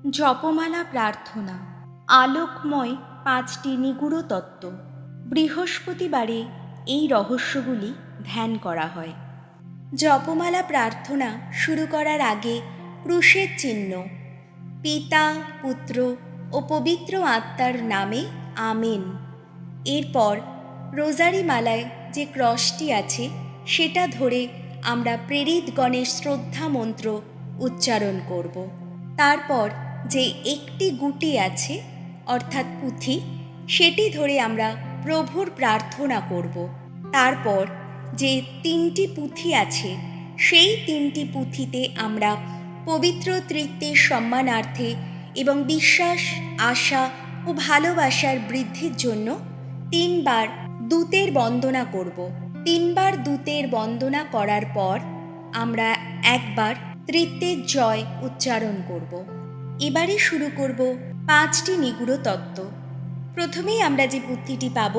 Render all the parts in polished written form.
জপমালা প্রার্থনা। আলোকময় 5টি নিগূঢ় তত্ত্ব। বৃহস্পতিবারে এই রহস্যগুলি ধ্যান করা হয়। জপমালা প্রার্থনা শুরু করার আগে ক্রুশের চিহ্ন, পিতা, পুত্র ও পবিত্র আত্মার নামে আমেন। এরপর রোজারি মালায় যে ক্রসটি আছে সেটা ধরে আমরা প্রেরিতগণের শ্রদ্ধা মন্ত্র উচ্চারণ করব। তারপর যে একটি গুটি আছে অর্থাৎ পুঁথি, সেটি ধরে আমরা প্রভুর প্রার্থনা করব। তারপর যে 3টি পুঁথি আছে সেই 3টি পুঁথিতে আমরা পবিত্র তৃত্বের সম্মানার্থে এবং বিশ্বাস, আশা ও ভালোবাসার বৃদ্ধির জন্য 3 বার দূতের বন্দনা করব। 3 বার দূতের বন্দনা করার পর আমরা একবার তৃত্বের জয় উচ্চারণ করব। এবারে শুরু করব 5টি নিগূঢ় তত্ত্ব। প্রথমেই আমরা যে পুঁথিটি পাব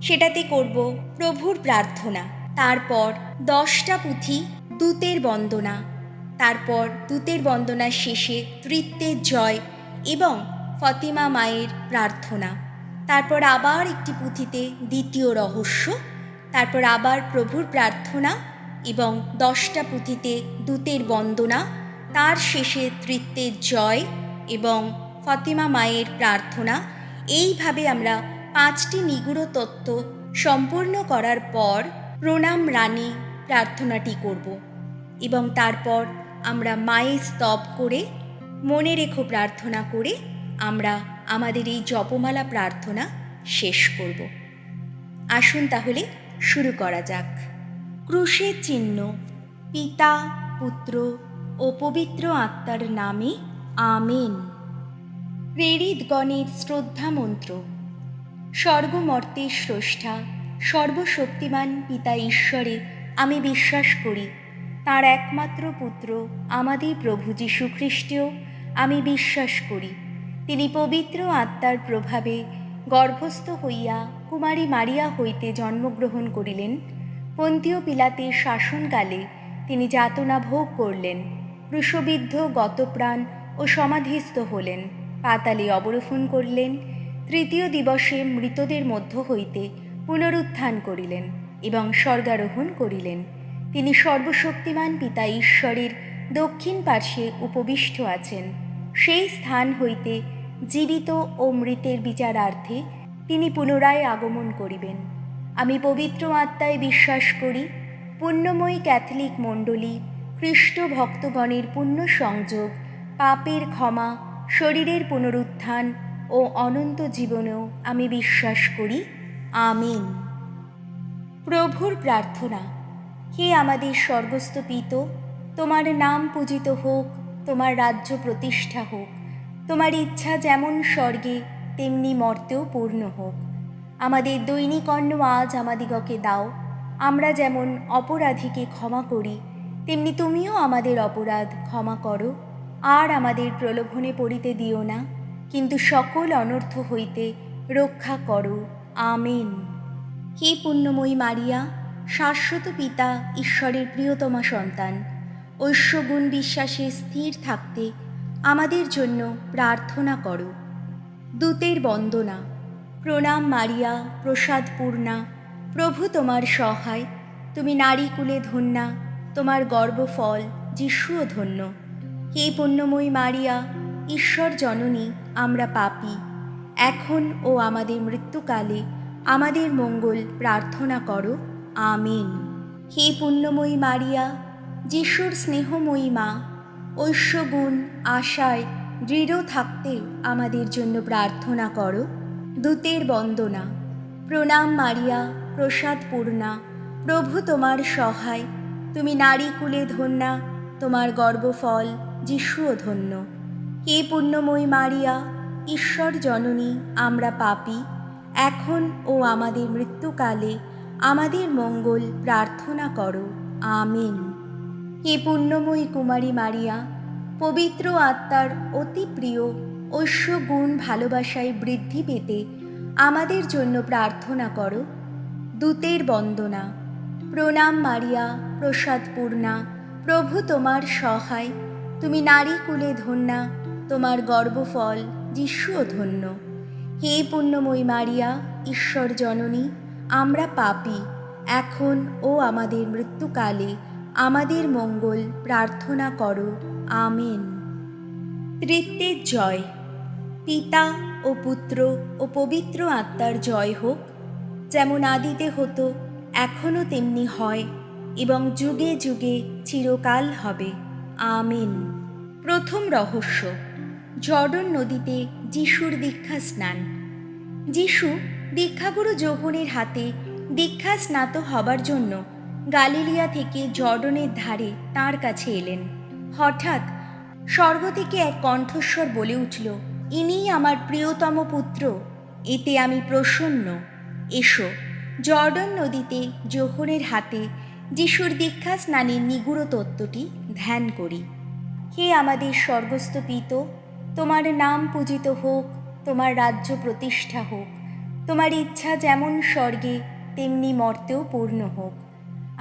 সেটাতে করব প্রভুর প্রার্থনা। তারপর 10টা পুঁথি দূতের বন্দনা, তারপর দূতের বন্দনার শেষে তৃত্বের জয় এবং ফতিমা মায়ের প্রার্থনা, তারপর আবার একটি পুঁথিতে দ্বিতীয় রহস্য, তারপর আবার প্রভুর প্রার্থনা এবং 10টা পুঁথিতে দূতের বন্দনা, তার শেষে তৃত্বের জয় এবং ফতিমা মায়ের প্রার্থনা। এইভাবে আমরা 5টি নিগূঢ় তত্ত্ব সম্পূর্ণ করার পর প্রণাম রানী প্রার্থনাটি করব এবং তারপর আমরা মায়ের স্তব করে মনে রেখো প্রার্থনা করে আমরা আমাদের এই জপমালা প্রার্থনা শেষ করব। আসুন তাহলে শুরু করা যাক। ক্রুশের চিহ্ন, পিতা, পুত্র ও পবিত্র আত্মার নামে আমেন। প্রেরিতগণের শ্রদ্ধা মন্ত্র। স্বর্গমর্তের স্রষ্টা সর্বশক্তিমান পিতা ঈশ্বরে আমি বিশ্বাস করি। তাঁর একমাত্র পুত্র আমাদের প্রভু যীশু খ্রিস্টেও আমি বিশ্বাস করি। তিনি পবিত্র আত্মার প্রভাবে গর্ভস্থ হইয়া কুমারী মারিয়া হইতে জন্মগ্রহণ করিলেন। পন্তীয় পিলাতের শাসনকালে তিনি যাতনা ভোগ করলেন, ক্রুশবিদ্ধ গতপ্রাণ ও সমাধিস্থ হলেন, পাতালে অবরোহণ করলেন, তৃতীয় দিবসে মৃতদের মধ্য হইতে পুনরুত্থান করিলেন এবং স্বর্গারোহণ করিলেন। তিনি সর্বশক্তিমান পিতা ঈশ্বরের দক্ষিণ পার্শ্বে উপবিষ্ট আছেন। সেই স্থান হইতে জীবিত ও মৃতের বিচারার্থে তিনি পুনরায় আগমন করিবেন। আমি পবিত্র আত্মায় বিশ্বাস করি। পুণ্যময়ী ক্যাথলিক মণ্ডলী, খ্রিস্ট ভক্তগণের পুণ্য সংযোগ, পাপের ক্ষমা, শরীরের পুনরুত্থান ও অনন্ত জীবনেও আমি বিশ্বাস করি। আমিন। প্রভুর প্রার্থনা। হে আমাদের স্বর্গস্থ পিত, তোমার নাম পূজিত হোক, তোমার রাজ্য প্রতিষ্ঠা হোক, তোমার ইচ্ছা যেমন স্বর্গে তেমনি মর্তেও পূর্ণ হোক। আমাদের দৈনিক অন্ন আজ আমাদিগকে দাও। আমরা যেমন অপরাধীকে ক্ষমা করি তেমনি তুমিও আমাদের অপরাধ ক্ষমা করো। আর আমাদের প্রলোভনে পড়িতে দিও না, কিন্তু সকল অনর্থ হইতে রক্ষা করো। আমেন। হে পুণ্যময়ী মারিয়া, শাশ্বত পিতা ঈশ্বরের প্রিয়তমা সন্তান, ঐশ্বগুণ বিশ্বাসে স্থির থাকতে আমাদের জন্য প্রার্থনা করো। দূতের বন্দনা। প্রণাম মারিয়া, প্রসাদপূর্ণা, প্রভু তোমার সহায়। তুমি নারীকুলে ধন্যা, তোমার গর্ভফল যিশুও ধন্য। হে পুণ্যময়ী মারিয়া, ঈশ্বর জননী, আমরা পাপী, এখন ও আমাদের মৃত্যুকালে আমাদের মঙ্গল প্রার্থনা করো। আমিন। হে পুণ্যময়ী মারিয়া, যিশুর স্নেহময়ী মা, ঐশ্বগুণ আশায় দৃঢ় থাকতে আমাদের জন্য প্রার্থনা করো। দূতের বন্দনা। প্রণাম মারিয়া, প্রসাদপূর্ণা, প্রভু তোমার সহায়। তুমি নারীকুলে ধন্যা, তোমার গর্ভফল যিশুও ধন্য। হে পুণ্যময়ী মারিয়া, ঈশ্বর জননী, আমরা পাপী, এখন ও আমাদের মৃত্যুকালে আমাদের মঙ্গল প্রার্থনা করো। আমিন। হে পুণ্যময়ী কুমারী মারিয়া, পবিত্র আত্মার অতি প্রিয় ঐশ্বগুণ ভালোবাসায় বৃদ্ধি পেতে আমাদের জন্য প্রার্থনা করো। দূতের বন্দনা। প্রণাম মারিয়া, প্রসাদপূর্ণা, প্রভু তোমার সহায়। তুমি নারীকুলে ধন্যা, তোমার গর্ভফল যিশুও ধন্য। হে পুণ্যময়ী মারিয়া, ঈশ্বর জননী, আমরা পাপী, এখন ও আমাদের মৃত্যুকালে আমাদের মঙ্গল প্রার্থনা করো। আমেন। ত্রিত্বের জয়। পিতা ও পুত্র ও পবিত্র আত্মার জয় হোক, যেমন আদিতে হতো, এখনও তেমনি হয়, এবং যুগে যুগে চিরকাল হবে। আমেন। প্রথম রহস্য, জর্ডন নদীতে যিশুর দীক্ষা স্নান। যিশু দীক্ষাগুরু যোহনের হাতে দীক্ষা স্নাত হবার জন্য গালিলিয়া থেকে জর্ডনের ধারে তার কাছে এলেন। হঠাৎ স্বর্গ থেকে এক কণ্ঠস্বর বলে উঠল, ইনিই আমার প্রিয়তম পুত্র, এতে আমি প্রসন্ন। এসো, জর্ডন নদীতে যোহনের হাতে যিশুর দীক্ষা স্নানের নিগূঢ় তত্ত্বটি ধ্যান করি। হে আমাদের স্বর্গস্থ পিত, তোমার নাম পূজিত হোক, তোমার রাজ্য প্রতিষ্ঠা হোক, তোমার ইচ্ছা যেমন স্বর্গে তেমনি মর্তেও পূর্ণ হোক।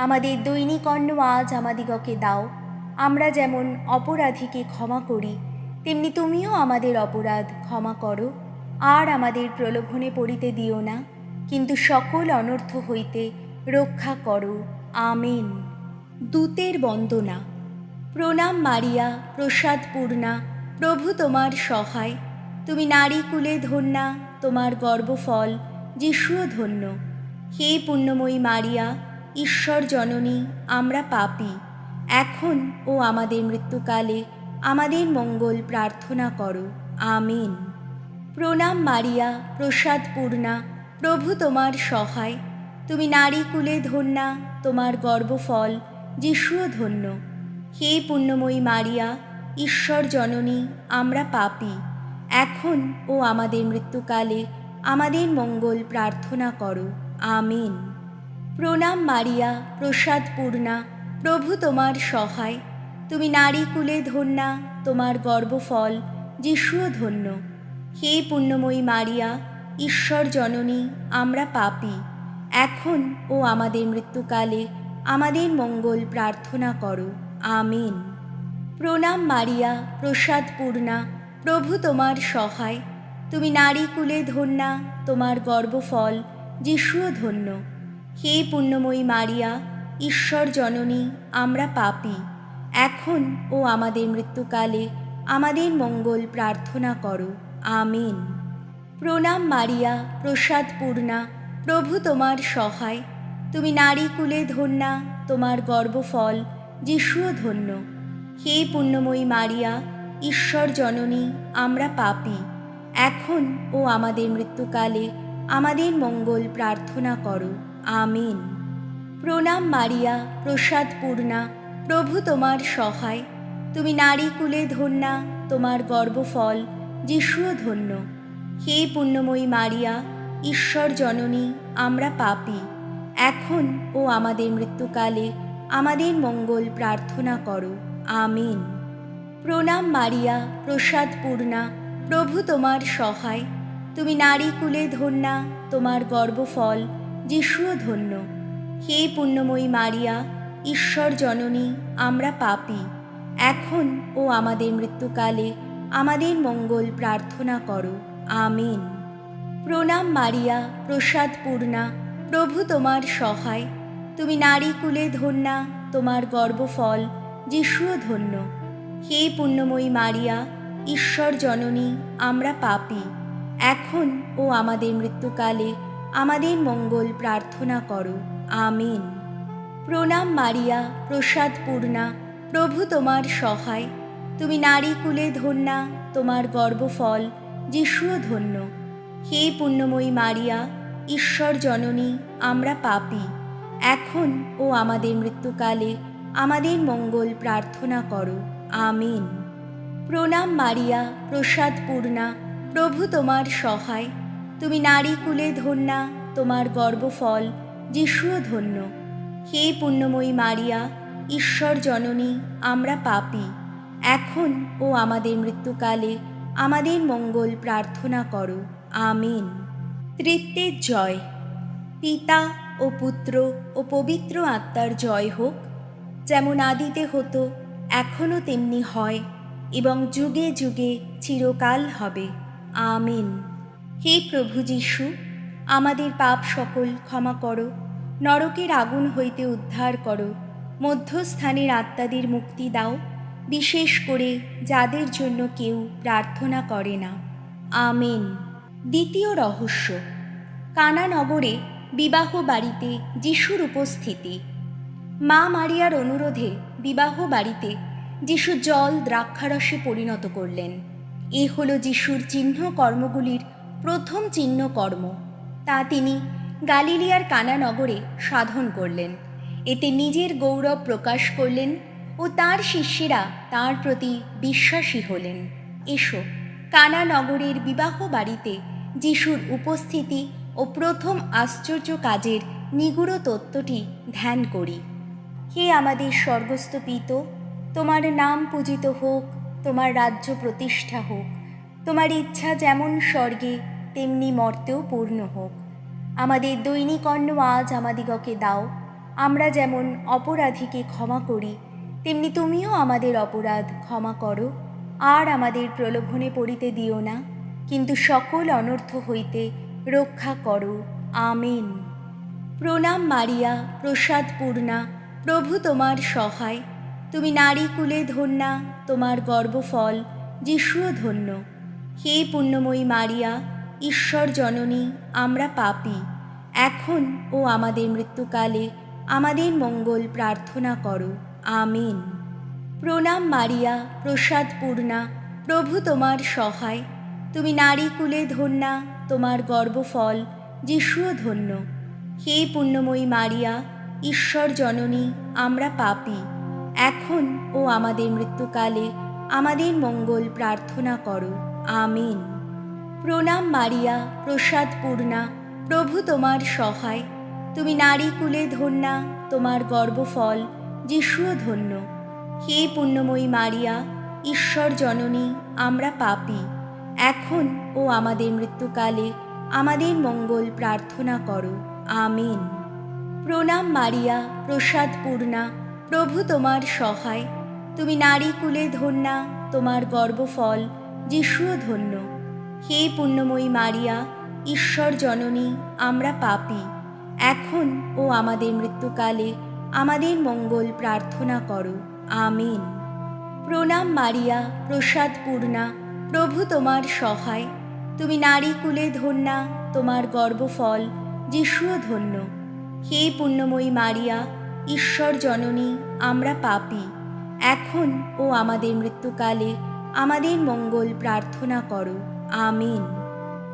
আমাদের দৈনিক অন্ন আজ আমাদিগকে দাও। আমরা যেমন অপরাধীকে ক্ষমা করি, তেমনি তুমিও আমাদের অপরাধ ক্ষমা করো। আর আমাদের প্রলোভনে পড়িতে দিও না, কিন্তু সকল অনর্থ হইতে রক্ষা করো। আমেন। দূতের বন্দনা। প্রণাম মারিয়া, প্রসাদ পূর্ণা, প্রভু তোমার সহায়। তুমি নারী কুলে ধন্যা, তোমার গর্ভফল যিশুও ধন্য। হে পুণ্যময়ী মারিয়া, ঈশ্বর জননী, আমরা পাপী, এখন ও আমাদের মৃত্যুকালে আমাদের মঙ্গল প্রার্থনা করো। আমেন। প্রণাম মারিয়া, প্রসাদ পূর্ণা, প্রভু তোমার সহায়। তুমি নারী কুলে ধন্যা, তোমার গর্ভফল যিশুও ধন্য। হে পুণ্যময়ী মারিয়া, ঈশ্বর জননী, আমরা পাপী, এখন ও আমাদের মৃত্যুকালে আমাদের মঙ্গল প্রার্থনা করো। আমেন। প্রণাম মারিয়া, প্রসাদ পূর্ণা, প্রভু তোমার সহায়। তুমি নারী কুলে ধন্যা, তোমার গর্ভফল যিশুও ধন্য। হে পুণ্যময়ী মারিয়া, ঈশ্বর জননী, আমরা পাপী, এখন ও আমাদের মৃত্যুকালে আমাদের মঙ্গল প্রার্থনা করো। আমেন। প্রণাম মারিয়া, প্রসাদ পূর্ণা, প্রভু তোমার সহায়। তুমি নারী কুলে ধন্যা, তোমার গর্ভফল যিশুও ধন্য। হে পুণ্যময়ী মারিয়া, ঈশ্বর জননী, আমরা পাপী, এখন ও আমাদের মৃত্যুকালে আমাদের মঙ্গল প্রার্থনা করো। আমেন। প্রণাম মারিয়া, প্রসাদ পূর্ণা, প্রভু তোমার সহায়। তুমি নারী কুলে ধন্যা, তোমার গর্ভফল যিশুও ধন্য। হে পুণ্যময়ী মারিয়া, ঈশ্বর জননী, আমরা পাপী, এখন ও আমাদের মৃত্যুকালে আমাদের মঙ্গল প্রার্থনা করো। আমেন। প্রণাম মারিয়া, প্রসাদ পূর্ণা, প্রভু তোমার সহায়। তুমি নারী কুলে ধন্যা, তোমার গর্ভফল যিশুও ধন্য। হে পুণ্যময়ী মারিয়া, ঈশ্বর জননী, আমরা পাপী, এখন ও আমাদের মৃত্যুকালে আমাদের মঙ্গল প্রার্থনা করো। আমেন। প্রণাম মারিয়া, প্রসাদ পূর্ণা, প্রভু তোমার সহায়। তুমি নারী কুলে ধন্যা, তোমার গর্ভফল যিশুও ধন্য। হে পুণ্যময়ী মারিয়া, ঈশ্বর জননী, আমরা পাপী, এখন ও আমাদের মৃত্যুকালে আমাদের মঙ্গল প্রার্থনা করো। আমেন। প্রণাম মারিয়া, প্রসাদ পূর্ণা, প্রভু তোমার সহায়। তুমি নারী কুলে ধন্যা, তোমার গর্ভফল যিশুও ধন্য। হে পুণ্যময়ী মারিয়া, ঈশ্বর জননী, আমরা পাপী, এখন ও আমাদের মৃত্যুকালে আমাদের মঙ্গল প্রার্থনা করো। আমেন। প্রণাম মারিয়া, প্রসাদ পূর্ণা, প্রভু তোমার সহায়। তুমি নারী কুলে ধন্যা, তোমার গর্ভফল যিশুও ধন্য। হে পুণ্যময়ী মারিয়া, ঈশ্বর জননী, আমরা পাপী, এখন ও আমাদের মৃত্যুকালে আমাদের মঙ্গল প্রার্থনা করো। আমেন। প্রণাম মারিয়া, প্রসাদ পূর্ণা, প্রভু তোমার সহায়। তুমি নারী কুলে ধন্যা, তোমার গর্ভফল যিশুও ধন্য। হে পুণ্যময়ী মারিয়া, ঈশ্বর জননী, আমরা পাপী, এখন ও আমাদের মৃত্যুকালে আমাদের মঙ্গল প্রার্থনা করো। আমেন। ত্রিত্বের জয়। পিতা ও পুত্র ও পবিত্র আত্মার জয় হোক, যেমন আদিতে হতো, এখনও তেমনি হয়, এবং যুগে যুগে চিরকাল হবে। আমিন। হে প্রভু যীশু, আমাদের পাপ সকল ক্ষমা করো, নরকের আগুন হইতে উদ্ধার করো, মধ্যস্থানের আত্মাদের মুক্তি দাও, বিশেষ করে যাদের জন্য কেউ প্রার্থনা করে না। আমিন। দ্বিতীয় রহস্য, কানা নগরে বিবাহ বাড়িতে যিশুর উপস্থিতি। মা মারিয়ার অনুরোধে বিবাহ বাড়িতে যিশু জল দ্রাক্ষারসে পরিণত করলেন। এ হলো যিশুর চিহ্ন কর্মগুলির প্রথম চিহ্ন কর্ম। তা তিনি গালিলিয়ার কানা নগরে সাধন করলেন। এতে নিজের গৌরব প্রকাশ করলেন ও তার শিষ্যেরা তার প্রতি বিশ্বাসী হলেন। এসো, কানা নগরের বিবাহ বাড়িতে যিশুর উপস্থিতি ও প্রথম আশ্চর্য কাজের নিগূঢ় তত্ত্বটি ধ্যান করি। হে আমাদের স্বর্গস্থ পিত, তোমার নাম পূজিত হোক, তোমার রাজ্য প্রতিষ্ঠা হোক, তোমার ইচ্ছা যেমন স্বর্গে তেমনি মর্তেও পূর্ণ হোক। আমাদের দৈনিক অন্ন আজ আমাদিগকে দাও। আমরা যেমন অপরাধীকে ক্ষমা করি, তেমনি তুমিও আমাদের অপরাধ ক্ষমা করো। আর আমাদের প্রলোভনে পড়িতে দিও না, কিন্তু সকল অনর্থ হইতে রক্ষা করো। আমিন। প্রণাম মারিয়া, প্রসাদ পূর্ণা, প্রভু তোমার সহায়। তুমি নারী কুলে ধন্যা, তোমার গর্ভফল যিশুও ধন্য। হে পুণ্যময়ী মারিয়া, ঈশ্বর জননী, আমরা পাপী, এখন ও আমাদের মৃত্যুকালে আমাদের মঙ্গল প্রার্থনা করো। আমিন। প্রণাম মারিয়া, প্রসাদ পূর্ণা, প্রভু তোমার সহায়। তুমি নারী কুলে ধন্যা, তোমার গর্ভফল যিশুও ধন্য। হে পুণ্যময়ী মারিয়া, ঈশ্বর জননী, আমরা পাপী, এখন ও আমাদের মৃত্যুকালে আমাদের মঙ্গল প্রার্থনা করো। আমিন। প্রণাম মারিয়া, প্রসাদ পূর্ণা, প্রভু তোমার সহায়। তুমি নারী কুলে ধন্যা, তোমার গর্ভফল যিশুও ধন্য। হে পুণ্যময়ী মারিয়া, ঈশ্বর জননী, আমরা পাপী, এখন ও আমাদের মৃত্যুকালে আমাদের মঙ্গল প্রার্থনা করো। আমিন। প্রণাম মারিয়া, প্রসাদ পূর্ণা, প্রভু তোমার সহায়। তুমি নারী কুলে ধন্যা, তোমার গর্ভফল যিশুও ধন্য। হে পুণ্যময়ী মারিয়া, ঈশ্বর জননী, আমরা পাপী, এখন ও আমাদের মৃত্যুকালে আমাদের মঙ্গল প্রার্থনা করো। আমিন। প্রণাম মারিয়া, প্রসাদ পূর্ণা, প্রভু তোমার সহায়। তুমি নারী কুলে ধন্যা, তোমার গর্ভফল যিশুও ধন্য। হে পুণ্যময়ী মারিয়া, ঈশ্বর জননী, আমরা পাপী, এখন ও আমাদের মৃত্যুকালে আমাদের মঙ্গল প্রার্থনা করো। আমিন।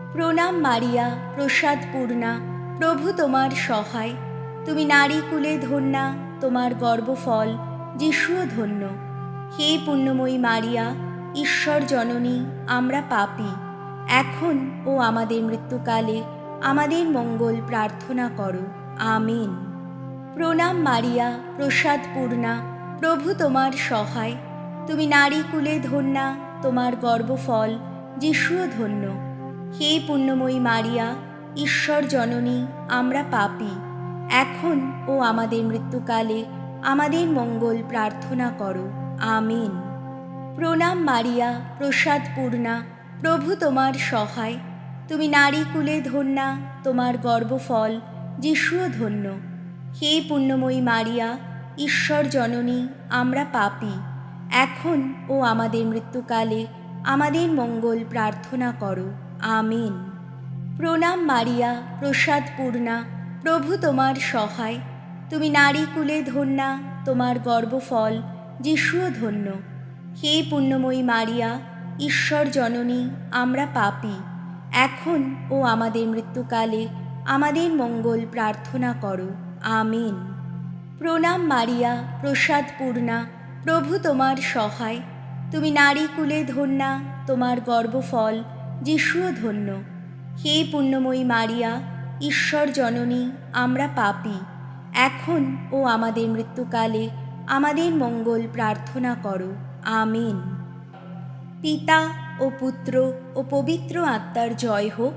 প্রণাম মারিয়া, প্রসাদ পূর্ণা, প্রভু তোমার সহায়। তুমি নারী কুলে ধন্যা, তোমার গর্ভফল যিশুও ধন্য। হে পুণ্যময়ী মারিয়া, ঈশ্বর জননী, আমরা পাপী, এখন ও আমাদের মৃত্যুকালে আমাদের মঙ্গল প্রার্থনা করো। আমিন। প্রণাম মারিয়া, প্রসাদ পূর্ণা, প্রভু তোমার সহায়। তুমি নারী কুলে ধন্যা, তোমার গর্ভফল যিশুও ধন্য। হে পুণ্যময়ী মারিয়া, ঈশ্বর জননী, আমরা পাপী, এখন ও আমাদের মৃত্যুকালে আমাদের মঙ্গল প্রার্থনা করো। আমিন। প্রণাম মারিয়া, প্রসাদ পূর্ণা, প্রভু তোমার সহায়। তুমি নারী কুলে ধন্যা, তোমার গর্ভফল যিশুও ধন্য। হে পুণ্যময়ী মারিয়া, ঈশ্বর জননী, আমরা পাপী, এখন ও আমাদের মৃত্যুকালে আমাদের মঙ্গল প্রার্থনা করো। আমিন। প্রণাম মারিয়া, প্রসাদ পূর্ণা, প্রভু তোমার সহায়। তুমি নারী কুলে ধন্যা, তোমার গর্ভফল যিশুও ধন্য। হে পুণ্যময়ী মারিয়া, ঈশ্বর জননী, আমরা পাপী, এখন ও আমাদের মৃত্যুকালে আমাদের মঙ্গল প্রার্থনা করো। আমিন। প্রণাম মারিয়া, প্রসাদ পূর্ণা, প্রভু তোমার সহায়। তুমি নারী কুলে ধন্যা, তোমার গর্ভফল যিশুও ধন্য। হে পুণ্যময়ী মারিয়া, ঈশ্বর জননী, আমরা পাপী, এখন ও আমাদের মৃত্যুকালে আমাদের মঙ্গল প্রার্থনা করো। আমিন। পিতা ও পুত্র ও পবিত্র আত্মার জয় হোক,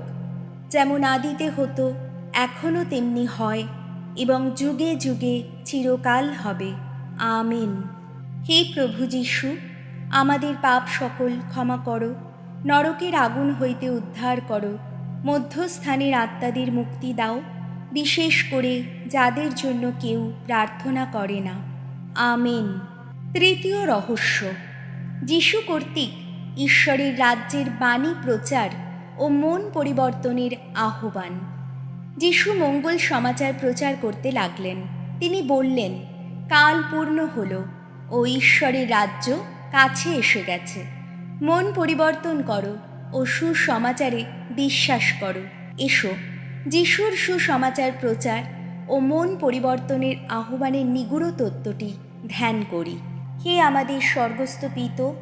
যেমন আদিতে হতো, এখনও তেমনি হয়, এবং যুগে যুগে চিরকাল হবে। আমিন। হে প্রভু যীশু, আমাদের পাপ সকল ক্ষমা করো, নরকের আগুন হইতে উদ্ধার করো, মধ্যস্থানের আত্মাদের মুক্তি দাও, বিশেষ করে যাদের জন্য কেউ প্রার্থনা করে না। আমেন। তৃতীয় রহস্য, যিশু কর্তৃক ঈশ্বরের রাজ্যের বাণী প্রচার ও মন পরিবর্তনের আহ্বান। যিশু মঙ্গল সমাচার প্রচার করতে লাগলেন। তিনি বললেন, কাল পূর্ণ হল ও ঈশ্বরের রাজ্য কাছে এসে গেছে। মন পরিবর্তন করো ও সুসমাচারে বিশ্বাস করো। এসো, যিশুর সুসমাচার প্রচার ও মন পরিবর্তনের আহ্বানের নিগূঢ় তত্ত্বটি ধ্যান করি। হে আমাদের স্বর্গস্থ পিত,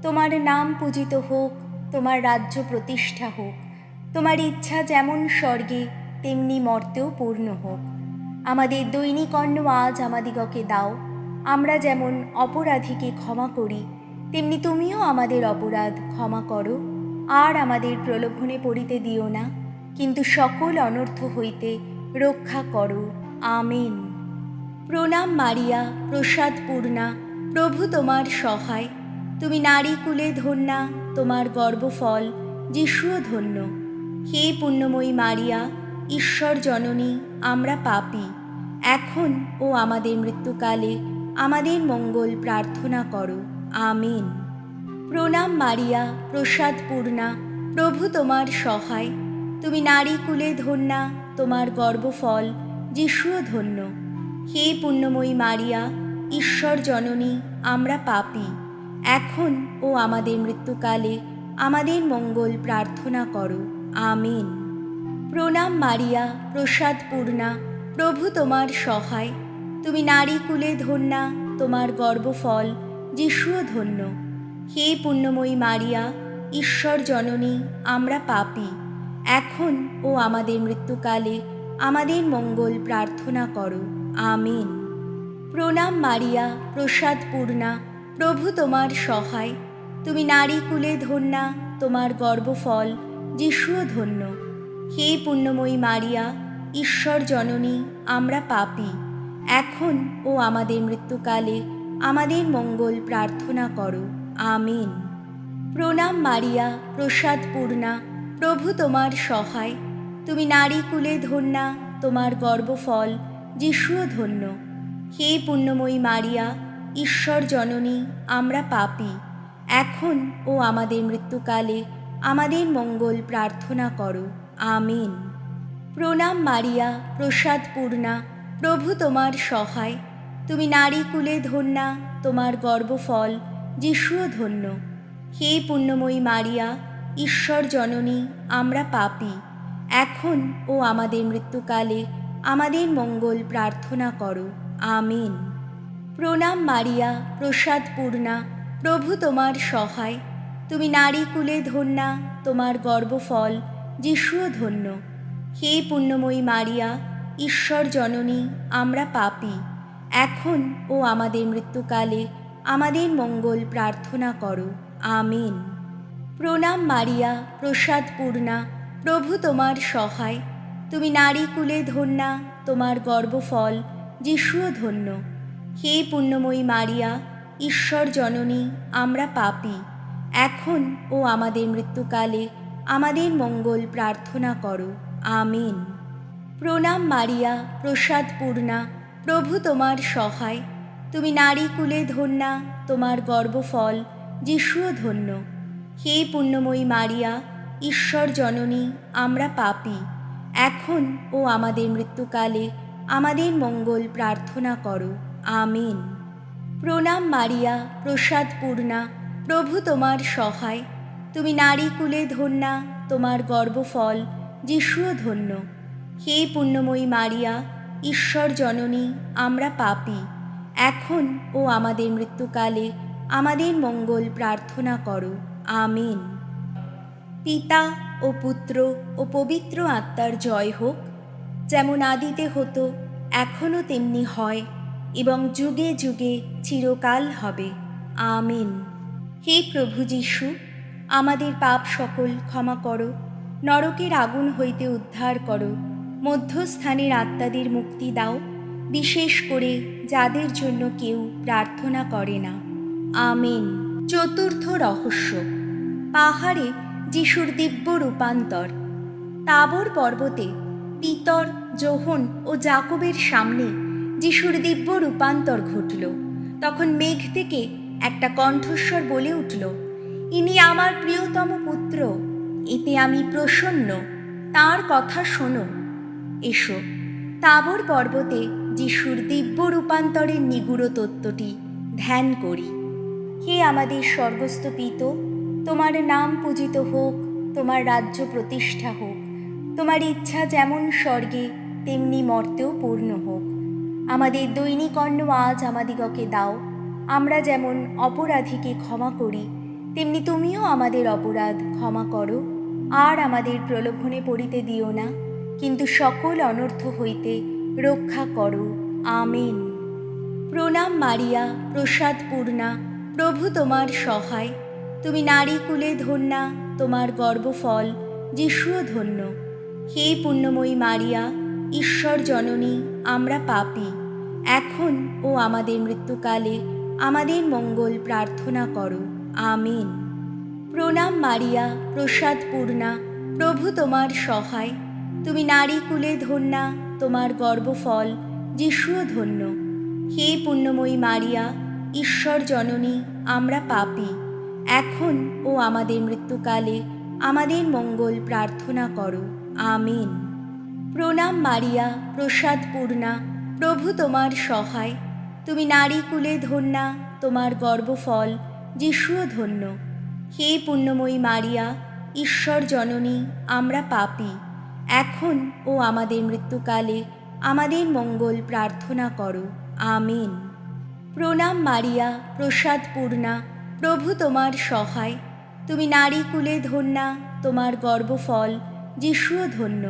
তোমার নাম পূজিত হোক, তোমার রাজ্য প্রতিষ্ঠা হোক, তোমার ইচ্ছা যেমন স্বর্গে তেমনি মর্তেও পূর্ণ হোক। আমাদের দৈনিক অন্ন আজ আমাদিগকে দাও। আমরা যেমন অপরাধীকে ক্ষমা করি, তেমনি তুমিও আমাদের অপরাধ ক্ষমা করো। আর আমাদের প্রলোভনে পড়িতে দিও না, কিন্তু সকল অনর্থ হইতে রক্ষা করো। আমেন। প্রণাম মারিয়া, প্রসাদ পূর্ণা, প্রভু তোমার সহায়। তুমি নারী কুলে ধন্যা, তোমার গর্ভফল যিশুও ধন্য। হে পুণ্যময়ী মারিয়া, ঈশ্বর জননী, আমরা পাপী, এখন ও আমাদের মৃত্যুকালে আমাদের মঙ্গল প্রার্থনা করো। আমেন। প্রণাম মারিয়া, প্রসাদ পূর্ণা, প্রভু তোমার সহায়। তুমি নারী কুলে ধন্যা, তোমার গর্ভফল যিশুও ধন্য। হে পুণ্যময়ী মারিয়া, ঈশ্বর জননী, আমরা পাপী, এখন ও আমাদের মৃত্যুকালে আমাদের মঙ্গল প্রার্থনা করো। আমেন। প্রণাম মারিয়া, প্রসাদ পূর্ণা, প্রভু তোমার সহায়। তুমি নারী কুলে ধন্যা, তোমার গর্ভফল যিশুও ধন্য। হে পুণ্যময়ী মারিয়া, ঈশ্বর জননী, আমরা পাপী, এখন ও আমাদের মৃত্যুকালে আমাদের মঙ্গল প্রার্থনা করো। আমেন। প্রণাম মারিয়া, প্রসাদ পূর্ণা, প্রভু তোমার সহায়। তুমি নারী কুলে ধন্যা, তোমার গর্ভফল যিশুও ধন্য। হে পুণ্যময়ী মারিয়া, ঈশ্বর জননী, আমরা পাপী, এখন ও আমাদের মৃত্যুকালে আমাদের মঙ্গল প্রার্থনা করো। আমেন। প্রণাম মারিয়া, প্রসাদ পূর্ণা, প্রভু তোমার সহায়। তুমি নারী কুলে ধন্যা, তোমার গর্ভফল যিশুও ধন্য। হে পুণ্যময়ী মারিয়া, ঈশ্বর জননী, আমরা পাপী, এখন ও আমাদের মৃত্যুকালে আমাদের মঙ্গল প্রার্থনা করো। আমেন। প্রণাম মারিয়া, প্রসাদ পূর্ণা, প্রভু তোমার সহায়। তুমি নারী কুলে ধন্যা, তোমার গর্ভফল যিশুও ধন্য। হে পুণ্যময়ী মারিয়া, ঈশ্বর জননী, আমরা পাপী, এখন ও আমাদের মৃত্যুকালে আমাদের মঙ্গল প্রার্থনা করো। আমেন। প্রণাম মারিয়া, প্রসাদ পূর্ণা, প্রভু তোমার সহায়। তুমি নারী কুলে ধন্যা, তোমার গর্ভফল যিশুও ধন্য। হে পুণ্যময়ী মারিয়া, ঈশ্বর জননী, আমরা পাপী, এখন ও আমাদের মৃত্যুকালে আমাদের মঙ্গল প্রার্থনা করো। আমেন। প্রণাম মারিয়া, প্রসাদ পূর্ণা, প্রভু তোমার সহায়। তুমি নারী কুলে ধন্যা, তোমার গর্ভফল যিশুও ধন্য। হে পুণ্যময়ী মারিয়া, ঈশ্বর জননী, আমরা পাপী, এখন ও আমাদের মৃত্যুকালে আমাদের মঙ্গল প্রার্থনা করো। আমেন। প্রণাম মারিয়া, প্রসাদ পূর্ণা, প্রভু তোমার সহায়। তুমি নারী কুলে ধন্যা, তোমার গর্ভফল যিশুও ধন্য। হে পুণ্যময়ী মারিয়া, ঈশ্বর জননী, আমরা পাপী, এখন ও আমাদের মৃত্যুকালে আমাদের মঙ্গল প্রার্থনা করো। আমেন। প্রণাম মারিয়া, প্রসাদ পূর্ণা, প্রভু তোমার সহায়। তুমি নারী কুলে ধন্যা, তোমার গর্ভফল যিশুও ধন্য। হে পুণ্যময়ী মারিয়া, ঈশ্বর জননী, আমরা পাপী, এখন ও আমাদের মৃত্যুকালে আমাদের মঙ্গল প্রার্থনা করো। আমেন। পিতা ও পুত্র ও পবিত্র আত্মার জয় হোক, যেমন আদিতে হতো, এখনও তেমনি হয়, এবং যুগে যুগে চিরকাল হবে। আমেন। হে প্রভু যীশু, আমাদের পাপ সকল ক্ষমা করো, নরকের আগুন হইতে উদ্ধার করো, মধ্যস্থানের আত্মাদের মুক্তি দাও, বিশেষ করে যাদের জন্য কেউ প্রার্থনা করে না। আমেন। চতুর্থ রহস্য, পাহাড়ে যিশুর দিব্য রূপান্তর। তাবর পর্বতে পিতর, যোহন ও জাকবের সামনে যিশুর দিব্য রূপান্তর ঘটল। তখন মেঘ থেকে একটা কণ্ঠস্বর বলে উঠল, ইনি আমার প্রিয়তম পুত্র, এতে আমি প্রসন্ন, তাঁর কথা শোনো। এসো, তাবর পর্বতে যিশুর দিব্য রূপান্তরের নিগূঢ় তত্ত্বটি ধ্যান করি। হে আমাদের স্বর্গস্থ পিত, তোমার নাম পূজিত হোক, তোমার রাজ্য প্রতিষ্ঠা হোক, তোমার ইচ্ছা যেমন স্বর্গে তেমনি মর্তেও পূর্ণ হোক। আমাদের দৈনিক অন্ন আজ আমাদিগকে দাও। আমরা যেমন অপরাধীকে ক্ষমা করি, তেমনি তুমিও আমাদের অপরাধ ক্ষমা করো। আর আমাদের প্রলোভনে পড়িতে দিও না, কিন্তু সকল অনর্থ হইতে রক্ষা করো। আমেন। প্রণাম মারিয়া, প্রসাদ পূর্ণা, প্রভু তোমার সহায়। তুমি নারী কুলে ধন্যা, তোমার গর্ভফল যিশুও ধন্য। হে পুণ্যময়ী মারিয়া, ঈশ্বর জননী, আমরা পাপী, এখন ও আমাদের মৃত্যুকালে আমাদের মঙ্গল প্রার্থনা করো। আমেন। প্রণাম মারিয়া, প্রসাদ পূর্ণা, প্রভু তোমার সহায়। তুমি নারী কুলে ধন্যা, তোমার গর্ভফল যিশুও ধন্য। হে পুণ্যময়ী মারিয়া, ঈশ্বর জননী, আমরা পাপী, এখন ও আমাদের মৃত্যুকালে আমাদের মঙ্গল প্রার্থনা করো। আমেন। প্রণাম মারিয়া, প্রসাদ পূর্ণা, প্রভু তোমার সহায়। তুমি নারী কুলে ধন্যা, তোমার গর্ভফল যিশুও ধন্য। হে পুণ্যময়ী মারিয়া, ঈশ্বর জননী, আমরা পাপী, এখন ও আমাদের মৃত্যুকালে আমাদের মঙ্গল প্রার্থনা করো। আমেন। প্রণাম মারিয়া, প্রসাদ পূর্ণা, প্রভু তোমার সহায়। তুমি নারী কুলে ধন্যা, তোমার গর্ভফল যিশুও ধন্য।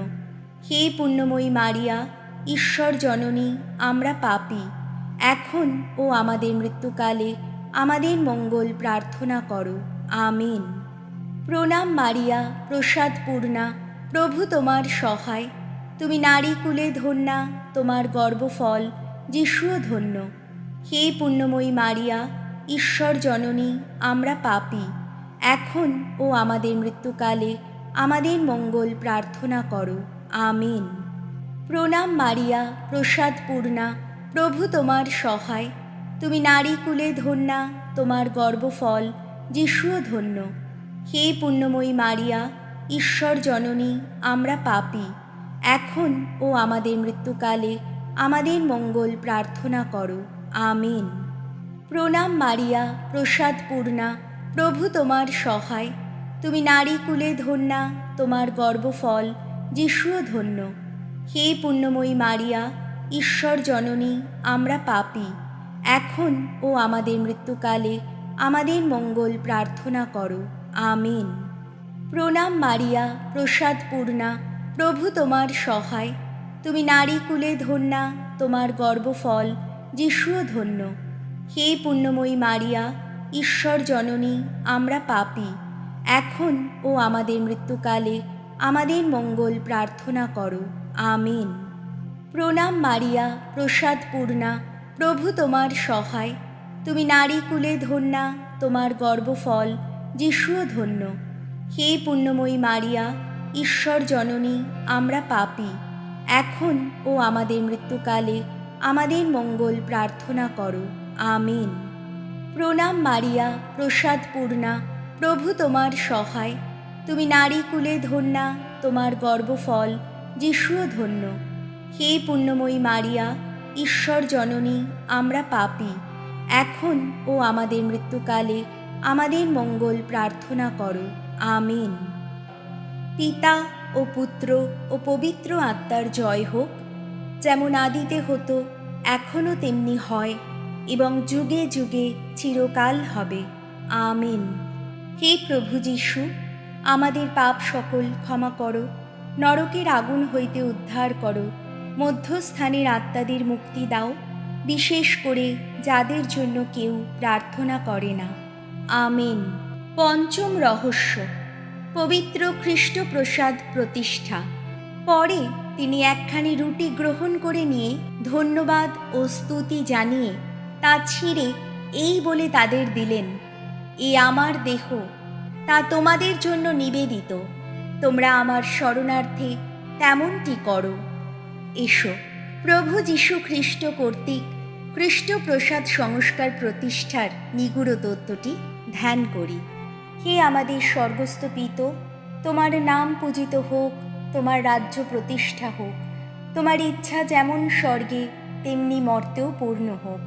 হে পুণ্যময়ী মারিয়া, ঈশ্বর জননী, আমরা পাপী, এখন ও আমাদের মৃত্যুকালে আমাদের মঙ্গল প্রার্থনা করো। আমেন। প্রণাম মারিয়া, প্রসাদ পূর্ণা, প্রভু তোমার সহায়। তুমি নারী কুলে ধন্যা, তোমার গর্ভফল যিশুও ধন্য। হে পুণ্যময়ী মারিয়া, ঈশ্বর জননী, আমরা পাপী, এখন ও আমাদের মৃত্যুকালে আমাদের মঙ্গল প্রার্থনা করো। আমেন। প্রণাম মারিয়া, প্রসাদ পূর্ণা, প্রভু তোমার সহায়। তুমি নারী কুলে ধন্যা, তোমার গর্ভফল যিশুও ধন্য। হে পুণ্যময়ী মারিয়া, ঈশ্বর জননী, আমরা পাপী, এখন ও আমাদের মৃত্যুকালে আমাদের মঙ্গল প্রার্থনা করো। আমেন। প্রণাম মারিয়া, প্রসাদ পূর্ণা, প্রভু তোমার সহায়। তুমি নারী কুলে ধন্যা, তোমার গর্ভফল যিশুও ধন্য। হে পুণ্যময়ী মারিয়া, ঈশ্বর জননী, আমরা পাপী, এখন ও আমাদের মৃত্যুকালে আমাদের মঙ্গল প্রার্থনা করো। আমেন। প্রণাম মারিয়া, প্রসাদ পূর্ণা, প্রভু তোমার সহায়। তুমি নারী কুলে ধন্যা, তোমার গর্ভফল যিশুও ধন্য। হে পুণ্যময়ী মারিয়া, ঈশ্বর জননী, আমরা পাপী, এখন ও আমাদের মৃত্যুকালে আমাদের মঙ্গল প্রার্থনা করো। আমেন। প্রণাম মারিয়া, প্রসাদ পূর্ণা, প্রভু তোমার সহায়। তুমি নারী কুলে ধন্যা, তোমার গর্ভফল যিশুও ধন্য। হে পুণ্যময়ী মারিয়া, ঈশ্বর জননী, আমরা পাপী, এখন ও আমাদের মৃত্যুকালে আমাদের মঙ্গল প্রার্থনা করো। আমেন। প্রণাম মারিয়া, প্রসাদ পূর্ণা, প্রভু তোমার সহায়। তুমি নারী কুলে ধন্যা, তোমার গর্ভফল যিশুও ধন্য। হে পুণ্যময়ী মারিয়া, ঈশ্বর জননী, আমরা পাপী, এখন ও আমাদের মৃত্যুকালে আমাদের মঙ্গল প্রার্থনা করো। আমেন। পিতা ও পুত্র ও পবিত্র আত্মার জয় হোক, যেমন আদিতে হতো, এখনও তেমনি হয়, এবং যুগে যুগে চিরকাল হবে। আমেন। হে প্রভু যীশু, আমাদের পাপ সকল ক্ষমা করো, নরকের আগুন হইতে উদ্ধার করো, মধ্যস্থানের আত্মাদের মুক্তি দাও, বিশেষ করে যাদের জন্য কেউ প্রার্থনা করে না। আমেন। পঞ্চম রহস্য, পবিত্র খ্রিস্টপ্রসাদ প্রতিষ্ঠা। পরে তিনি একখানি রুটি গ্রহণ করে নিয়ে ধন্যবাদ ও স্তুতি জানিয়ে তা ছিঁড়ে এই বলে তাদের দিলেন, এ আমার দেহ, তা তোমাদের জন্য নিবেদিত। তোমরা আমার শরণার্থে তেমনটি করো। এসো, প্রভু যীশু খ্রিস্ট কর্তৃক খ্রিস্ট প্রসাদ সংস্কার প্রতিষ্ঠার নিগুড় তত্ত্বটি ধ্যান করি। হে আমাদের স্বর্গস্থ পিত, তোমার নাম পূজিত হোক, তোমার রাজ্য প্রতিষ্ঠা হোক, তোমার ইচ্ছা যেমন স্বর্গে তেমনি মর্তেও পূর্ণ হোক।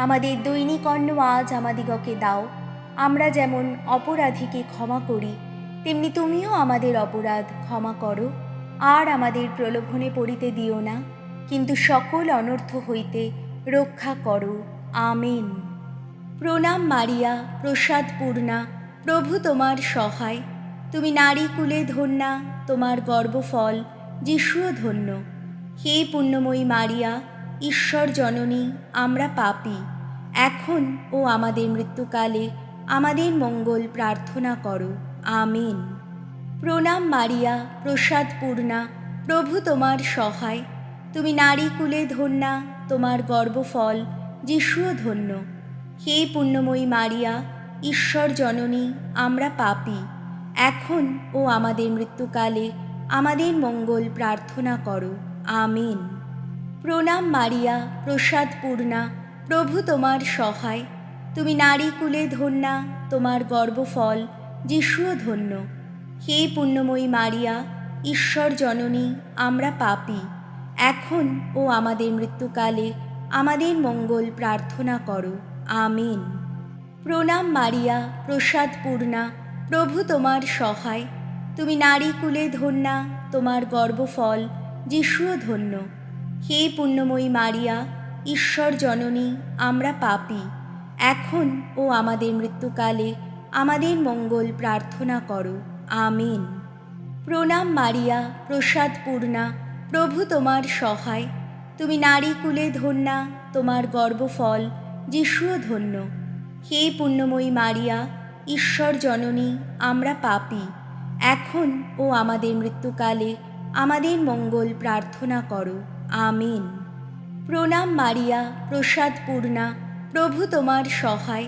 আমাদের দৈনিক অন্ন আজ আমাদিগকে দাও। আমরা যেমন অপরাধীকে ক্ষমা করি, তেমনি তুমিও আমাদের অপরাধ ক্ষমা করো। আর আমাদের প্রলোভনে পড়িতে দিও না, কিন্তু সকল অনর্থ হইতে রক্ষা করো। আমেন। প্রণাম মারিয়া, প্রসাদ পূর্ণা, প্রভু তোমার সহায়। তুমি নারী কুলে ধন্যা, তোমার গর্ভফল যিশুও ধন্য। হে পুণ্যময়ী মারিয়া, ঈশ্বর জননী, আমরা পাপী, এখন ও আমাদের মৃত্যুকালে আমাদের মঙ্গল প্রার্থনা করো। আমেন। প্রণাম মারিয়া, প্রসাদ পূর্ণা, প্রভু তোমার সহায়। তুমি নারী কুলে ধন্যা, তোমার গর্ভফল যিশুও ধন্য। হে পুণ্যময়ী মারিয়া, ঈশ্বর জননী, আমরা পাপী, এখন ও আমাদের মৃত্যুকালে আমাদের মঙ্গল প্রার্থনা করো। আমেন। প্রণাম মারিয়া, প্রসাদ পূর্ণা, প্রভু তোমার সহায়। তুমি নারী কুলে ধন্যা, তোমার গর্ভফল যিশুও ধন্য। হে পুণ্যময়ী মারিয়া, ঈশ্বর জননী, আমরা পাপী, এখন ও আমাদের মৃত্যুকালে আমাদের মঙ্গল প্রার্থনা করো। আমেন। প্রণাম মারিয়া, প্রসাদ পূর্ণা, প্রভু তোমার সহায়। তুমি নারী কুলে ধন্যা, তোমার গর্ভফল যিশুও ধন্য। হে পুণ্যময়ী মারিয়া, ঈশ্বর জননী, আমরা পাপী, এখন ও আমাদের মৃত্যুকালে আমাদের মঙ্গল প্রার্থনা করো। আমেন। প্রণাম মারিয়া, প্রসাদ পূর্ণা, প্রভু তোমার সহায়। তুমি নারী কুলে ধন্যা, তোমার গর্ভফল যিশুও ধন্য। হে পুণ্যময়ী মারিয়া, ঈশ্বর জননী, আমরা পাপী, এখন ও আমাদের মৃত্যুকালে আমাদের মঙ্গল প্রার্থনা করো। আমেন। প্রণাম মারিয়া, প্রসাদ পূর্ণা, প্রভু তোমার সহায়।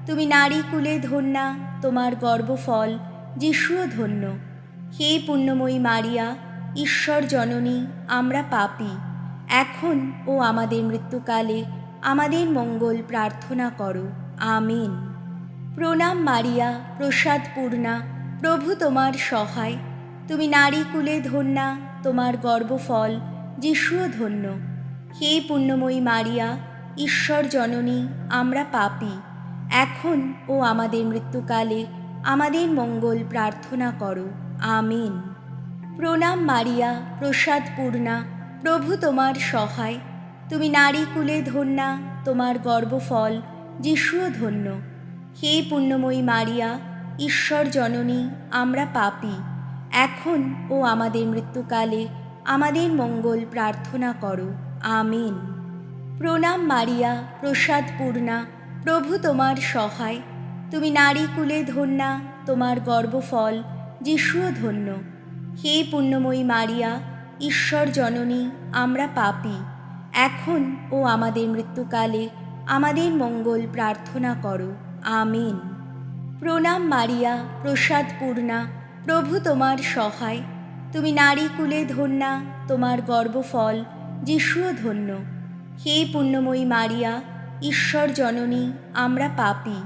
তুমি নারী কুলে ধন্যা, তোমার গর্ভফল যিশুও ধন্য। হে পুণ্যময়ী মারিয়া, ঈশ্বর জননী, আমরা পাপী, এখন ও আমাদের মৃত্যুকালে আমাদের মঙ্গল প্রার্থনা করো। আমেন। প্রণাম মারিয়া, প্রসাদ পূর্ণা, প্রভু তোমার সহায়। তুমি নারী কুলে ধন্যা, তোমার গর্ভফল যিশুও ধন্য। হে পুণ্যময়ী মারিয়া, ঈশ্বর জননী, আমরা পাপী, এখন ও আমাদের মৃত্যুকালে আমাদের মঙ্গল প্রার্থনা করো। আমেন। প্রণাম মারিয়া, প্রসাদ পূর্ণা, প্রভু তোমার সহায়। তুমি নারী কুলে ধন্যা, তোমার গর্ভফল যিশুও ধন্য। হে পুণ্যময়ী মারিয়া, ঈশ্বর জননী, আমরা পাপী, এখন ও আমাদের মৃত্যুকালে আমাদের মঙ্গল প্রার্থনা করো। আমেন। প্রণাম মারিয়া, প্রসাদ পূর্ণা, প্রভু তোমার সহায়। তুমি নারী কুলে ধন্যা, তোমার গর্ভফল যিশুও ধন্য। হে পুণ্যময়ী মারিয়া, ঈশ্বর জননী, আমরা পাপী, এখন ও আমাদের মৃত্যুকালে আমাদের মঙ্গল প্রার্থনা করো। আমেন। প্রণাম মারিয়া, প্রসাদ পূর্ণা, প্রভু তোমার সহায়। তুমি নারী কুলে ধন্যা, তোমার গর্ভফল যিশুও ধন্য। হে পুণ্যময়ী মারিয়া, ঈশ্বর জননী, আমরা পাপী,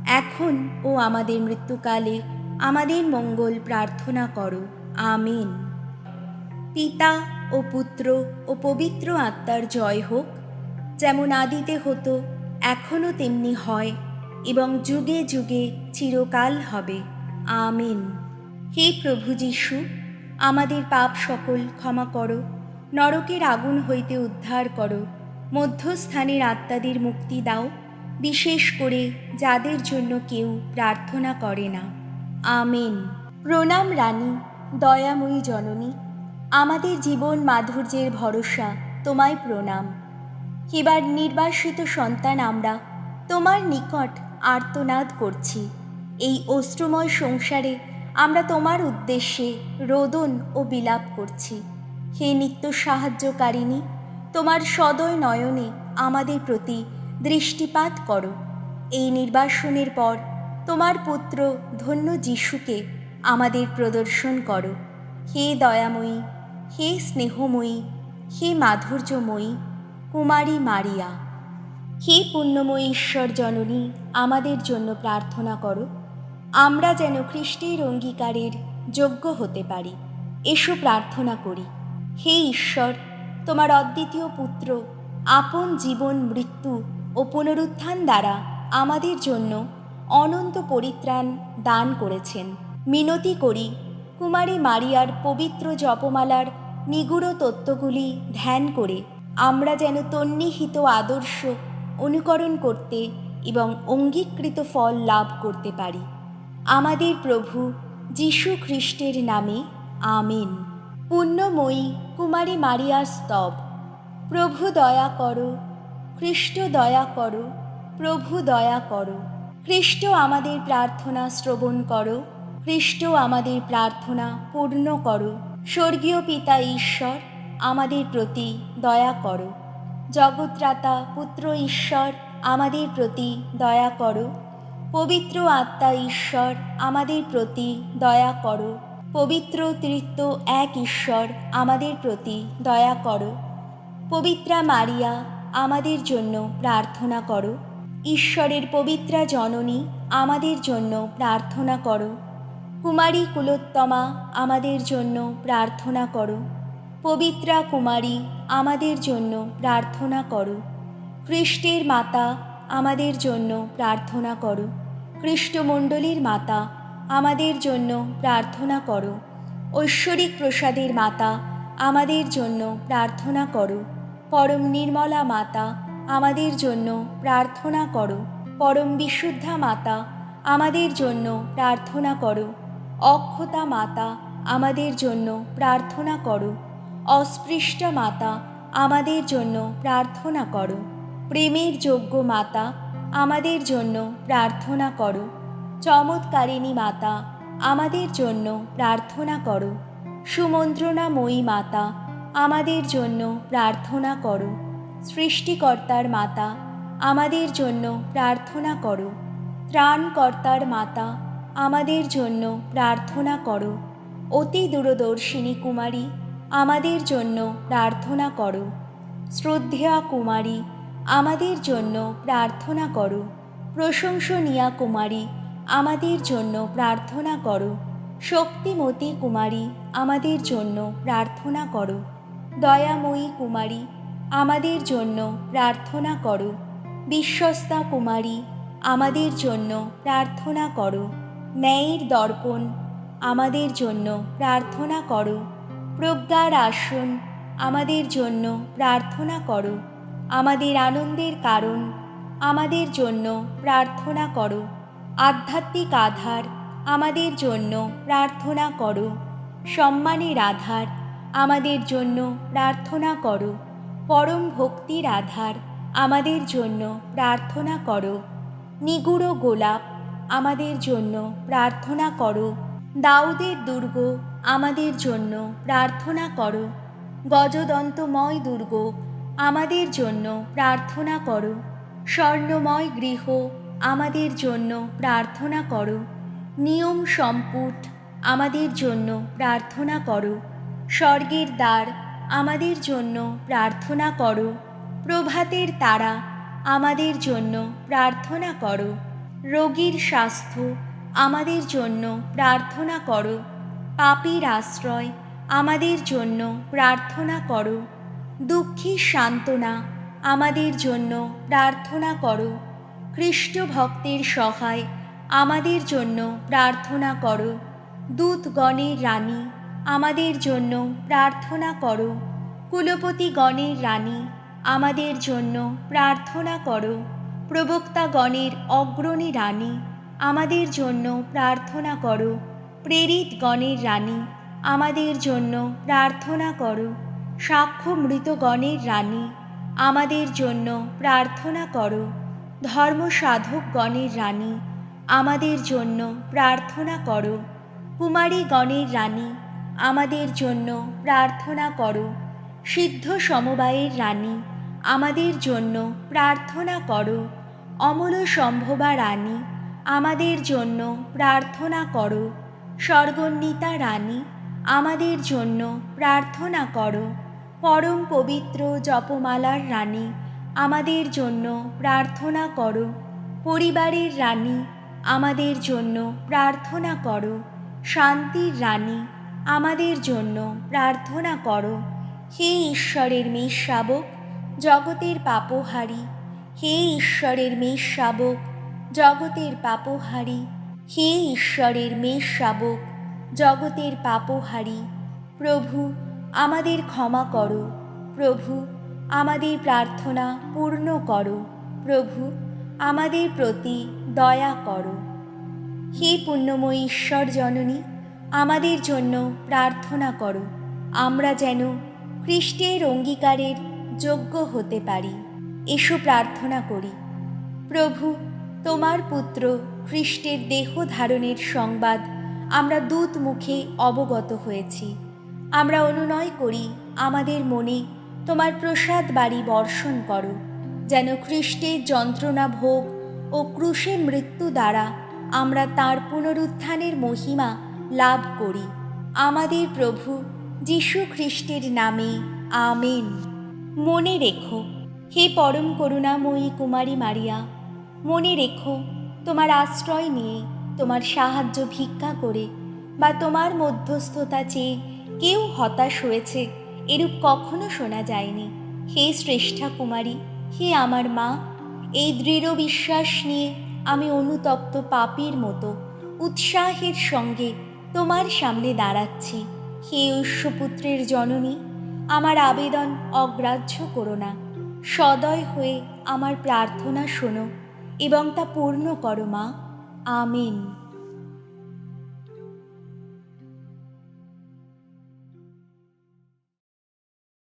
এখন ও আমাদের মৃত্যুকালে আমাদের মঙ্গল প্রার্থনা করো। আমেন। পিতা ও পুত্র ও পবিত্র আত্মার জয় হোক, যেমন আদিতে হতো, এখনও তেমনি হয়, এবং যুগে যুগে চিরকাল হবে। আমেন। হে প্রভু যীশু, আমাদের পাপ সকল ক্ষমা করো, নরকের আগুন হইতে উদ্ধার করো, মধ্যস্থানের আত্মাদের মুক্তি দাও, বিশেষ করে যাদের জন্য কেউ প্রার্থনা করে না। আমেন। প্রণাম রানী, দয়াময়ী জননী, আমাদের জীবন মাধুর্যের ভরসা, তোমায় প্রণাম। এবার নির্বাসিত সন্তান আমরা তোমার নিকট আর্তনাদ করছি। এই অশ্রুময় সংসারে আমরা তোমার উদ্দেশ্যে রোদন ও বিলাপ করছি। হে নিত্য সাহায্যকারিণী, তোমার সদয় নয়নে আমাদের প্রতি দৃষ্টিপাত করো। এই নির্বাসনের পর তোমার পুত্র ধন্য যিশুকে আমাদের প্রদর্শন করো। হে দয়াময়ী, হে স্নেহময়ী, হে মাধুর্যময়ী কুমারী মারিয়া, হে পুণ্যময়ী ঈশ্বর জননী, আমাদের জন্য প্রার্থনা করো, আমরা যেন খ্রিস্টের অঙ্গীকারের যোগ্য হতে পারি। এসো প্রার্থনা করি। হে ঈশ্বর, তোমার অদ্বিতীয় পুত্র আপন জীবন, মৃত্যু ও পুনরুত্থান দ্বারা আমাদের জন্য অনন্ত পরিত্রাণ দান করেছেন। মিনতি করি, কুমারী মারিয়ার পবিত্র জপমালার নিগুড় তত্ত্বগুলি ধ্যান করে আমরা যেন তন্নিহিত আদর্শ অনুকরণ করতে এবং অঙ্গীকৃত ফল লাভ করতে পারি। আমাদের প্রভু যীশু খ্রিস্টের নামে আমেন। পুণ্যময়ী কুমারী মারিয়ার স্তব। প্রভু দয়া করো, খ্রিস্ট দয়া করো, প্রভু দয়া করো। খ্রিস্ট আমাদের প্রার্থনা শ্রবণ করো, খ্রিস্ট আমাদের প্রার্থনা পূর্ণ করো। স্বর্গীয় পিতা ঈশ্বর, আমাদের প্রতি দয়া করো। জগত্রাতা পুত্র ঈশ্বর, আমাদের প্রতি দয়া করো। পবিত্র আত্মা ঈশ্বর, আমাদের প্রতি দয়া করো। পবিত্র তৃত্ব এক ঈশ্বর, আমাদের প্রতি দয়া করো। পবিত্রা মারিয়া, আমাদের জন্য প্রার্থনা করো। ঈশ্বরের পবিত্রা জননী, আমাদের জন্য প্রার্থনা করো। কুমারী কুলোত্তমা, আমাদের জন্য প্রার্থনা করো। পবিত্রা কুমারী, আমাদের জন্য প্রার্থনা করো। খ্রিস্টের মাতা, আমাদের জন্য প্রার্থনা করো। খ্রিস্টমণ্ডলীর মাতা, আমাদের জন্য প্রার্থনা করো। ঐশ্বরিক প্রসাদের মাতা, আমাদের জন্য প্রার্থনা করো। পরম নির্মলা মাতা, আমাদের জন্য প্রার্থনা করো। পরম বিশুদ্ধা মাতা, আমাদের জন্য প্রার্থনা করো। অক্ষতা মাতা, আমাদের জন্য প্রার্থনা করো। অস্পৃষ্টা মাতা, আমাদের জন্য প্রার্থনা করো। প্রেমের যোগ্য মাতা, আমাদের জন্য প্রার্থনা করো। চমৎকারিণী মাতা, আমাদের জন্য প্রার্থনা করো। সুমন্ত্রণাময়ী মাতা, আমাদের জন্য প্রার্থনা করো। সৃষ্টিকর্তার মাতা, আমাদের জন্য প্রার্থনা করো। ত্রাণকর্তার মাতা, আমাদের জন্য প্রার্থনা করো। অতি দূরদর্শিনী কুমারী, আমাদের জন্য প্রার্থনা করো। শ্রদ্ধেয়া কুমারী, আমাদের জন্য প্রার্থনা করো। প্রশংসনীয়া কুমারী, আমাদের জন্য প্রার্থনা করো। শক্তিমতী কুমারী, আমাদের জন্য প্রার্থনা করো। দয়াময়ী কুমারী, আমাদের জন্য প্রার্থনা করো। বিশ্বস্তা কুমারী, আমাদের জন্য প্রার্থনা করো। ন্যায়ের দর্পণ, আমাদের জন্য প্রার্থনা করো। প্রজ্ঞার আসন, আমাদের জন্য প্রার্থনা করো। আমাদের আনন্দের কারণ, আমাদের জন্য প্রার্থনা করো। আধ্যাত্মিক আধার, আমাদের জন্য প্রার্থনা করো। সম্মানের আধার, আমাদের জন্য প্রার্থনা করো। পরম ভক্তির আধার, আমাদের জন্য প্রার্থনা করো। নিগুড় গোলাপ, আমাদের জন্য প্রার্থনা করো। দাউদের দুর্গ, আমাদের জন্য প্রার্থনা করো। গজদন্তময় দুর্গ, আমাদের জন্য প্রার্থনা করো। স্বর্ণময় গৃহ, আমাদের জন্য প্রার্থনা করো। নিয়ম সম্পুট, আমাদের জন্য প্রার্থনা করো। স্বর্গের দ্বার, আমাদের জন্য প্রার্থনা করো। প্রভাতের তারা, আমাদের জন্য প্রার্থনা করো। রোগীর স্বাস্থ্য, আমাদের জন্য প্রার্থনা করো। পাপীর আশ্রয়, আমাদের জন্য প্রার্থনা করো। দুঃখীর সান্ত্বনা, আমাদের জন্য প্রার্থনা করো। খ্রিস্ট ভক্তের সহায়, আমাদের জন্য প্রার্থনা করো। দূতগণের রানী, আমাদের জন্য প্রার্থনা করো। কুলপতিগণের রানী, আমাদের জন্য প্রার্থনা করো। প্রবক্তাগণের অগ্রণী রানী, আমাদের জন্য প্রার্থনা করো। প্রেরিতগণের রানী, আমাদের জন্য প্রার্থনা করো। সাক্ষ্য মৃতগণের রানী, আমাদের জন্য প্রার্থনা করো। ধর্মসাধকগণের রানী, আমাদের জন্য প্রার্থনা করো। কুমারীগণের রানী, আমাদের জন্য প্রার্থনা করো। সিদ্ধ সমবায়ের রানী, আমাদের জন্য প্রার্থনা করো। অমল সম্ভবা রানী, আমাদের জন্য প্রার্থনা করো। স্বর্গন্বিতা রানী, আমাদের জন্য প্রার্থনা করো। পরম পবিত্র জপমালার রানী, আমাদের জন্য প্রার্থনা করো। পরিবারের রানী, আমাদের জন্য প্রার্থনা করো। শান্তির রানী, আমাদের জন্য প্রার্থনা করো। হে ঈশ্বরের মেষ শাবক, জগতের পাপহারী, হে ঈশ্বরের মেষ শাবক, জগতের পাপহারী, হে ঈশ্বরের মেষ শাবক, জগতের পাপহারী। প্রভু, আমাদের ক্ষমা করো। প্রভু, আমাদের প্রার্থনা পূর্ণ করো। প্রভু, আমাদের প্রতি দয়া করো। হে পুণ্যময়ী ঈশ্বর জননী, আমাদের জন্য প্রার্থনা করো, আমরা যেন খ্রিস্টের অঙ্গীকারের যোগ্য হতে পারি। এসো প্রার্থনা করি। প্রভু, তোমার পুত্র খ্রিস্টের দেহ ধারণের সংবাদ আমরা দূত মুখে অবগত হয়েছি। আমরা অনুনয় করি, আমাদের মনে তোমার প্রসাদ বাড়ি বর্ষণ করো, যেন খ্রিস্টের যন্ত্রণা ভোগ ও ক্রুশে মৃত্যু দ্বারা আমরা তাঁর পুনরুত্থানের মহিমা লাভ করি। আমাদের প্রভু যীশু খ্রিস্টের নামে আমেন। মনে রেখো, হে পরম করুণাময়ী কুমারী মারিয়া, মনে রেখো, তোমার আশ্রয় নিয়ে, তোমার সাহায্য ভিক্ষা করে বা তোমার মধ্যস্থতা চেয়ে কেউ হতাশ হয়েছে এরূপ কখনো শোনা যায়নি। হে শ্রেষ্ঠা কুমারী, হে আমার মা, এই দৃঢ় বিশ্বাস নিয়ে আমি অনুতপ্ত পাপীর মতো উৎসাহের সঙ্গে তোমার সামনে দাঁড়াচ্ছি। হে ঐশ্বপুত্রের জননী, আমার আবেদন অগ্রাহ্য করো না। সদয় হয়ে আমার প্রার্থনা শোনো এবং তা পূর্ণ করো মা। আমেন।